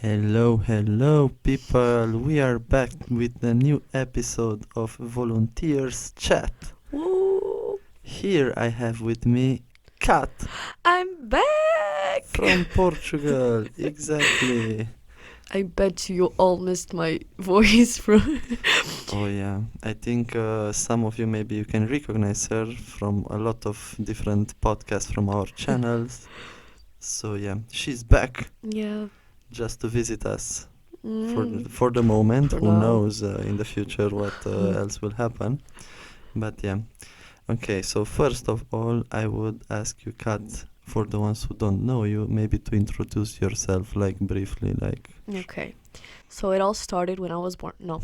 Hello, people. We are back with a new episode of Volunteers Chat. Woo. Here I have with me Kat I'm back! from Portugal. Exactly. I bet you all missed my voice from... Oh yeah, I think some of you maybe you can recognize her from a lot of different podcasts from our channels. So yeah, she's back Yeah. just to visit us Mm. for the moment. For Who now. knows in the future what else will happen. But yeah. Okay, so first of all, I would ask you, Kat, for the ones who don't know you, maybe to introduce yourself, like briefly, like. Okay. So it all started when I was born. No.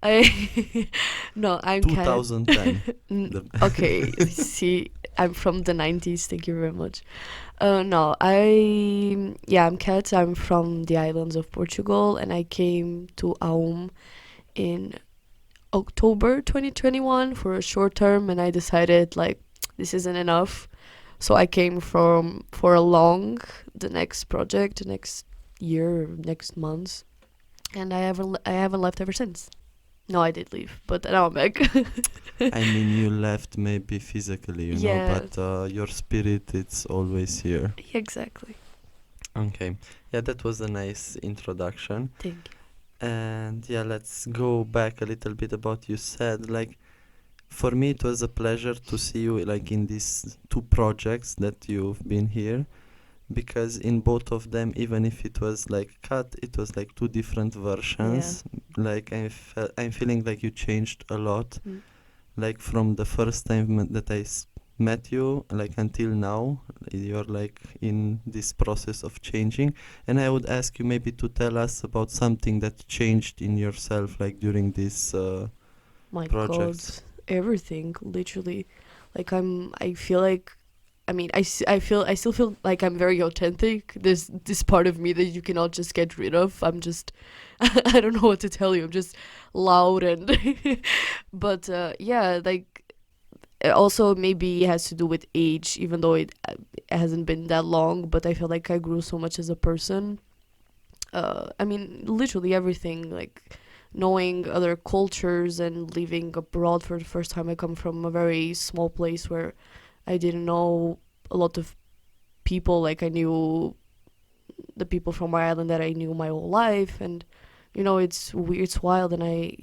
I no, I'm Kat. 2010. Okay, see, I'm from the 90s. Thank you very much. No, I'm Kat. I'm from the islands of Portugal, and I came to AUM in October 2021 for a short term, and I decided like this isn't enough, so I came for a long, the next project, the next year, next month, and I haven't left ever since. No, I did leave, but now I'm back. I mean, you left maybe physically, you Yeah. know, but your spirit, it's always here. Exactly. Okay. Yeah, that was a nice introduction. Thank you. And yeah, let's go back a little bit about you said. Like, for me, it was a pleasure to see you like in these two projects that you've been here, because in both of them, even if it was like cut, it was like two different versions. Like I'm feeling like you changed a lot, Mm. like from the first time that I met you, like until now, you're like in this process of changing. And I would ask you maybe to tell us about something that changed in yourself, like during this My projects. God, everything, literally. Like I feel like, I mean, I still feel like I'm very authentic. There's this part of me that you cannot just get rid of. I'm just, I don't know what to tell you. I'm just loud and, but yeah, like it also maybe has to do with age, even though it hasn't been that long. But I feel like I grew so much as a person. I mean, literally everything, like knowing other cultures and living abroad for the first time. I come from a very small place where I didn't know a lot of people. Like I knew the people from my island that I knew my whole life, and you know it's weird, it's wild, and I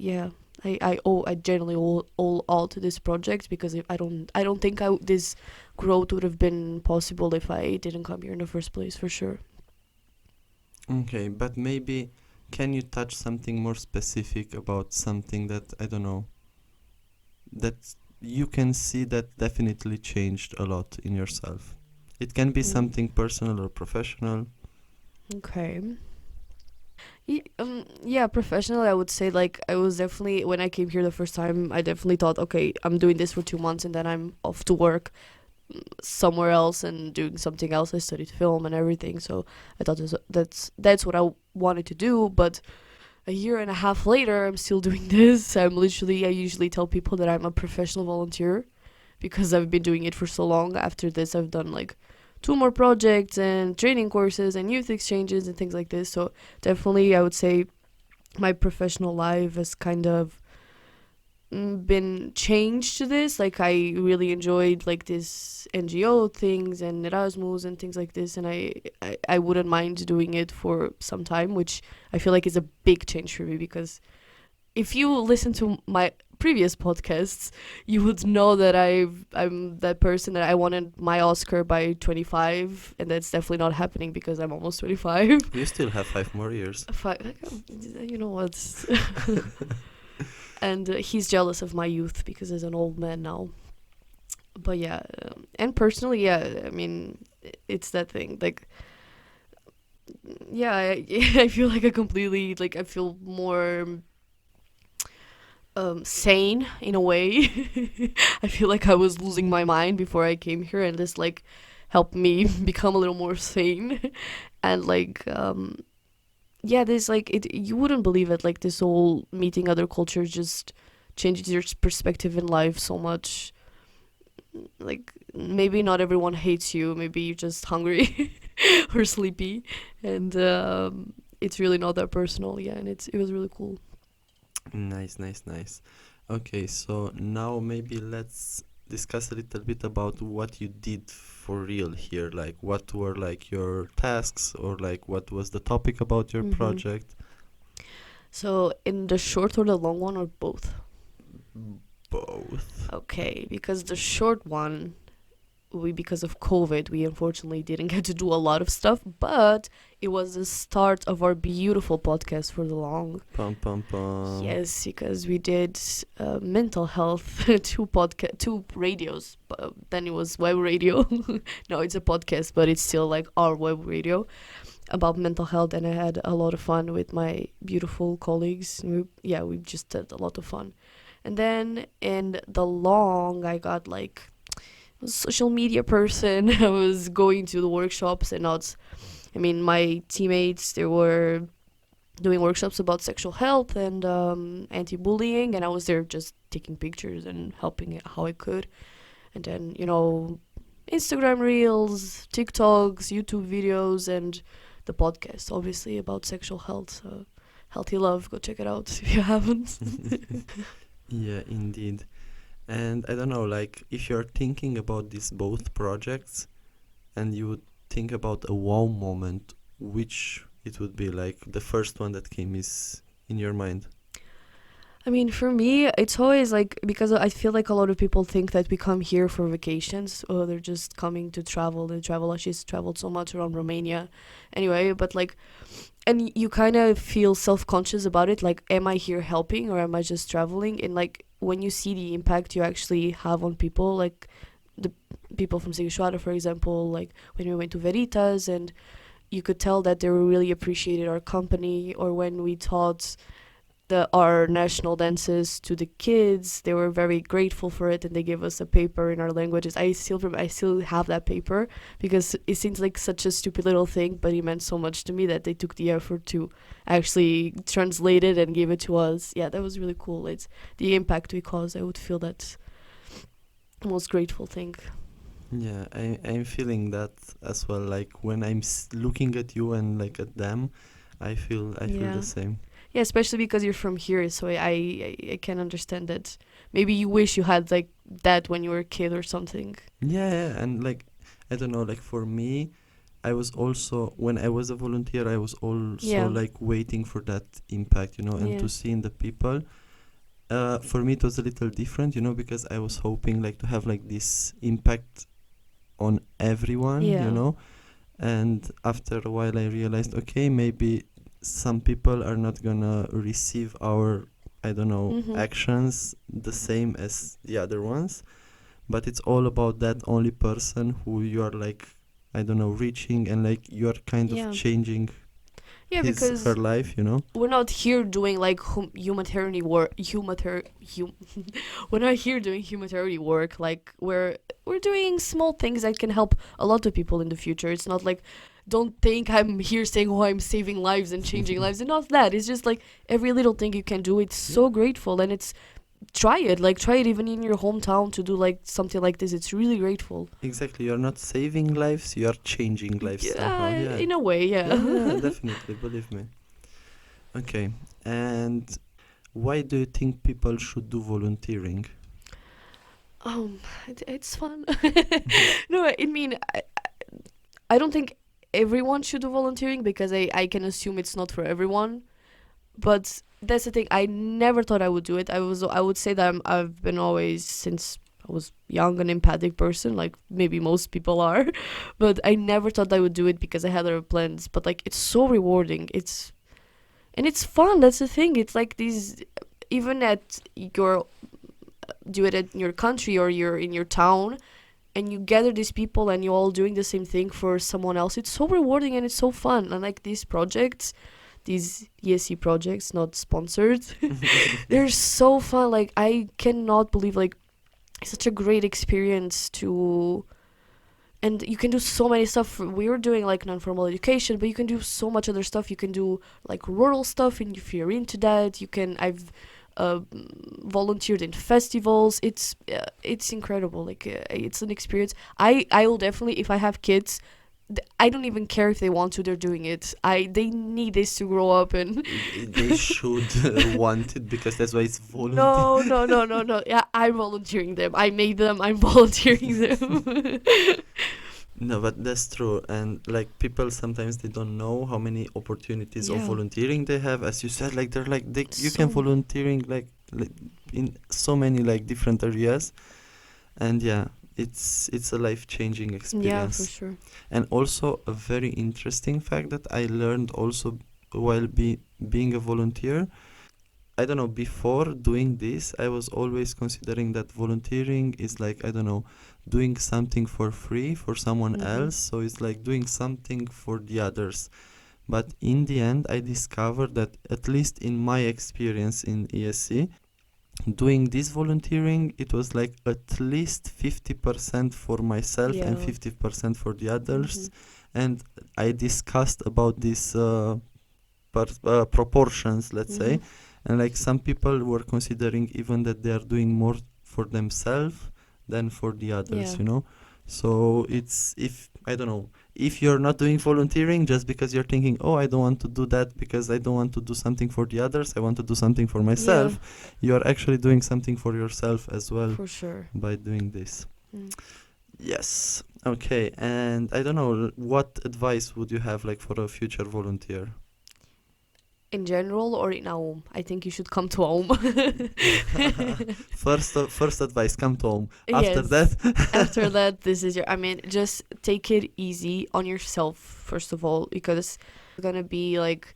generally owe all to this project, because if I don't think this growth would have been possible if I didn't come here in the first place, for sure. Okay, but maybe can you touch something more specific about something that, I don't know, that you can see that definitely changed a lot in yourself? It can be something personal or professional. Okay. Yeah, professional, I would say, like, I was definitely, when I came here the first time, I definitely thought, okay, I'm doing this for 2 months and then I'm off to work somewhere else and doing something else. I studied film and everything, so I thought that's what I wanted to do. But a year and a half later, I'm still doing this. I usually tell people that I'm a professional volunteer, because I've been doing it for so long. After this, I've done like 2 more projects and training courses and youth exchanges and things like this. So definitely, I would say my professional life has kind of been changed to this. Like I really enjoyed like this NGO things and Erasmus and things like this, and I wouldn't mind doing it for some time, which I feel like is a big change for me, because if you listen to my previous podcasts, you would know that I'm that person that I wanted my Oscar by 25, and that's definitely not happening because I'm almost 25. You still have 5 more years. You know what? And he's jealous of my youth because he's an old man now. But yeah, and personally, yeah, I mean, it's that thing. Like, yeah, I feel like I feel more sane in a way. I feel like I was losing my mind before I came here, and this like helped me become a little more sane. And like yeah, this like you wouldn't believe it, like this whole meeting other cultures just changes your perspective in life so much. Like maybe not everyone hates you, maybe you're just hungry or sleepy, and it's really not that personal. Yeah, and it was really cool. Nice. Okay, so now maybe let's discuss a little bit about what you did for real here. Like, what were like your tasks, or like what was the topic about your project? So, in the short or the long one, or both? Both. Okay, because the short one, because of COVID, we unfortunately didn't get to do a lot of stuff, but it was the start of our beautiful podcast for the long. Pum pum pum. Yes, because we did mental health, two radios, but then it was web radio. No, it's a podcast, but it's still like our web radio about mental health, and I had a lot of fun with my beautiful colleagues. We just had a lot of fun. And then in the long, I got like a social media person. I was going to the workshops and my teammates, they were doing workshops about sexual health and anti-bullying, and I was there just taking pictures and helping how I could. And then, Instagram reels, TikToks, YouTube videos, and the podcast, obviously, about sexual health. Healthy Love, go check it out if you haven't. Yeah, indeed. And I don't know, like, if you're thinking about these both projects and you would think about a wow moment, which it would be, like, the first one that came is in your mind? I mean, for me, it's always like, because I feel like a lot of people think that we come here for vacations, or they're just coming to travel. They travel, she's traveled so much around Romania. Anyway, but like, and you kind of feel self-conscious about it, like, am I here helping or am I just traveling? And like, when you see the impact you actually have on people, like the people from Sighișoara, for example, like when we went to Veritas, and you could tell that they really appreciated our company, or when we taught our national dances to the kids, they were very grateful for it, and they gave us a paper in our languages. I still have that paper, because it seems like such a stupid little thing, but it meant so much to me that they took the effort to actually translate it and give it to us. Yeah, that was really cool. It's the impact we caused. I would feel that most grateful thing. Yeah, I'm feeling that as well. Like, when I'm looking at you and like at them, I feel the same. Yeah, especially because you're from here, so I can understand that. Maybe you wish you had like that when you were a kid or something. Yeah, and like, I don't know, like for me, I was also, when I was a volunteer, I was also like waiting for that impact, and to see in the people. For me, it was a little different, because I was hoping like to have like this impact on everyone, and after a while I realized, okay, maybe some people are not gonna receive our, actions the same as the other ones, but it's all about that only person who you are like, reaching, and like you are kind of changing because her life, we're not here doing like humanitarian work. We're not here doing humanitarian work. Like we're doing small things that can help a lot of people in the future. It's not like, don't think I'm here saying, oh, I'm saving lives and changing lives. And not that. It's just like every little thing you can do. It's so grateful. And try it even in your hometown to do like something like this. It's really grateful. Exactly. You're not saving lives, you're changing lives somehow. Yeah. In a way, yeah. Yeah, definitely. Believe me. Okay. And why do you think people should do volunteering? It's fun. No, I mean, I don't think everyone should do volunteering, because I can assume it's not for everyone. But that's the thing. I never thought I would do it. I would say that I've been always, since I was young, an empathic person, like maybe most people are. But I never thought I would do it because I had other plans. But like, it's so rewarding. It's fun. That's the thing. It's like these, even do it at your country or you're in your town, and you gather these people and you're all doing the same thing for someone else. It's so rewarding and it's so fun. And like these projects, these ESC projects, not sponsored, they're so fun. Like, I cannot believe, like, it's such a great experience and you can do so many stuff. We were doing like non-formal education, but you can do so much other stuff. You can do like rural stuff, and if you're into that, I've volunteered in festivals. It's incredible. Like it's an experience. I will definitely, if I have kids, I don't even care if they want to. They're doing it. They need this to grow up and. They should want it because that's why it's volunteer. No. Yeah, I'm volunteering them. I made them. I'm volunteering them. No, but that's true. And like people sometimes they don't know how many opportunities of Yeah. volunteering they have. As you said, like they're like you can So- volunteering like in so many like different areas, and yeah, it's a life-changing Yeah, experience. for sure. And also a very interesting fact that I learned also while being a volunteer. I don't know, before doing this, I was always considering that volunteering is like, I don't know, doing something for free for someone Mhm. else. So it's like doing something for the others. But in the end, I discovered that, at least in my experience in ESC, doing this volunteering, it was like at least 50% for myself and Yeah. 50% for the others. Mhm. And I discussed about these proportions, let's say. Mhm. And like some people were considering even that they are doing more for themselves than for the others, Yeah. you know. So it's, if I don't know, if you're not doing volunteering just because you're thinking, oh, I don't want to do that because I don't want to do something for the others, I want to do something for myself, you're actually doing something for yourself as well For sure. by doing this. Mm. Yes. Okay. And I don't know, what advice would you have like for a future volunteer? In general or in AUM? I think you should come to AUM. First advice, come to home. After Yes. that, After that, this is just take it easy on yourself, first of all, because it's gonna be like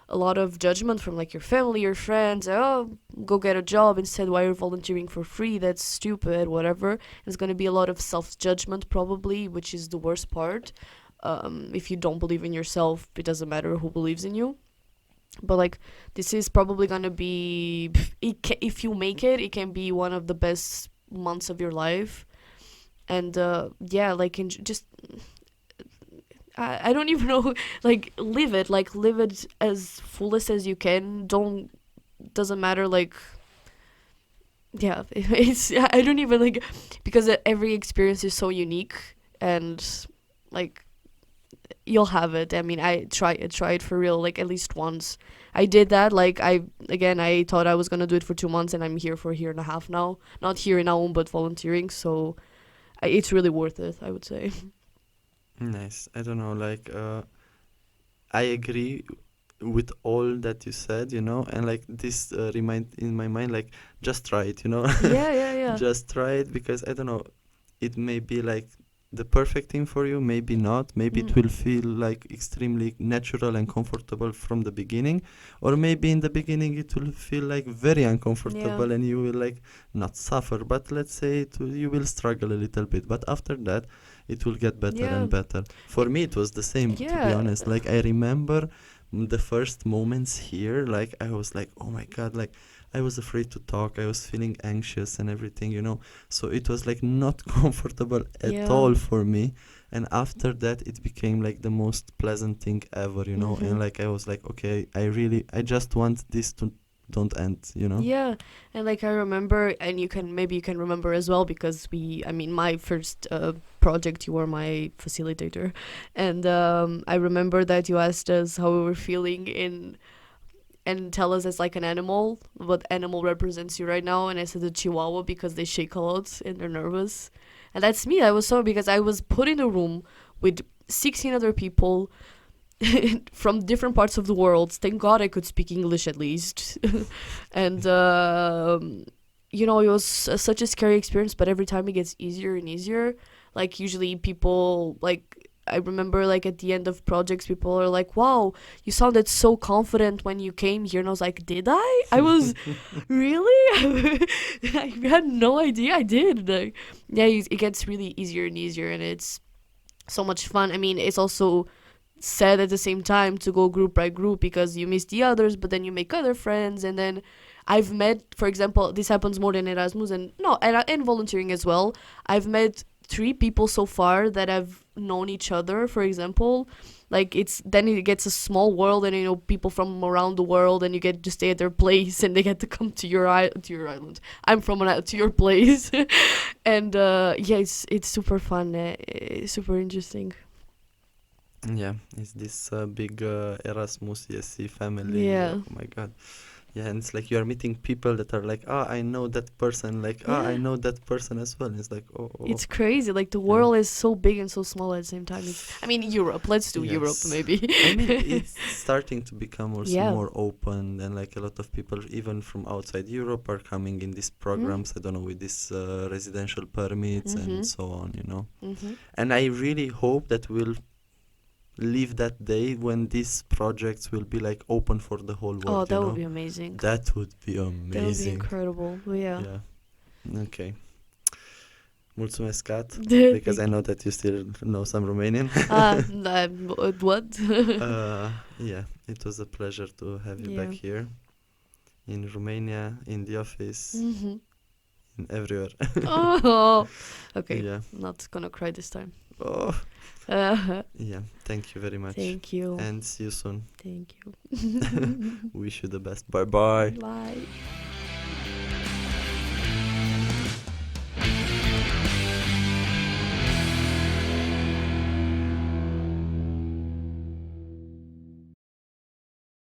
a lot of judgment from like your family, your friends. Oh, go get a job instead. Why you're volunteering for free? That's stupid. Whatever. There's gonna be a lot of self-judgment probably, which is the worst part. If you don't believe in yourself, it doesn't matter who believes in you. But like this is probably gonna be, if you make it, it can be one of the best months of your life. And yeah, like just I don't even know, like live it as fullest as you can. Doesn't matter, like, yeah, it's, I don't even like, because every experience is so unique, and like you'll have it. I mean, I tried for real, like at least once. I did that. Like I thought I was gonna do it for 2 months, and I'm here for a year and a half now. Not here in AUM, but volunteering. So it's really worth it, I would say. nice. I don't know, like I agree with all that you said, you know, and like this remind in my mind, like just try it, you know. Yeah. Just try it, because I don't know, it may be like the perfect thing for you, maybe not, maybe it will feel like extremely natural and comfortable from the beginning, or maybe in the beginning it will feel like very uncomfortable, Yeah. and you will like not suffer, but let's say you will struggle a little bit, but after that it will get better Yeah. and better. For me it was the same, to be Yeah. honest. Like I remember the first moments here, like I was like, oh my god, like I was afraid to talk, I was feeling anxious and everything, you know. So it was like not comfortable at Yeah. all for me. And after that it became like the most pleasant thing ever, you know. Mhm. And like I was like, okay, I just want this to don't end, you know. Yeah, and like I remember, and maybe you can remember as well, because my first project, you were my facilitator, and I remember that you asked us how we were feeling and tell us as like an animal, what animal represents you right now, and I said the Chihuahua because they shake a lot and they're nervous, and that's me. I was so, because I was put in a room with 16 other people from different parts of the world. Thank God I could speak English at least. And it was such a scary experience, but every time it gets easier and easier. Like usually people, like, I remember like at the end of projects, people are like, wow, you sounded so confident when you came here. And I was like, did I? I was, really? I had no idea I did. Like, yeah, it gets really easier and easier, and it's so much fun. I mean, it's also sad at the same time to go group by group, because you miss the others, but then you make other friends. And then I've met, for example, this happens more than Erasmus and volunteering as well. I've met 3 people so far that have known each other, for example. Like it gets a small world, and people from around the world, and you get to stay at their place, and they get to come to your island. I'm from to your place. And yeah, it's super fun, super interesting. Yeah, it's this big Erasmus ESC family. Yeah. Oh my God. Yeah, and it's like you are meeting people that are like, I know that person. Like, I Yeah. know that person as well. It's like, It's crazy. Like the world is so big and so small at the same time. I mean, Europe. Let's do Europe, Yes. maybe. I mean, it's starting to become also Yeah. more open, and like a lot of people, even from outside Europe, are coming in these programs. I don't know, with these residential permits Mhm. and so on, you know. Mhm. And I really hope that we'll live that day when these projects will be like open for the whole world. Oh, you that know? would be amazing. That would be That would be amazing. incredible. Well, yeah. Yeah. Okay. Mulțumesc, Kat, Thank because I know that you still know some Romanian. What? Yeah, it was a pleasure to have you Yeah. back here in Romania, in the office, Mhm. in everywhere. Oh. Okay. Yeah. Not gonna cry this time. Oh. Yeah. Thank you very much. Thank you. And see you soon. Thank you. Wish you the best. Bye bye. Bye.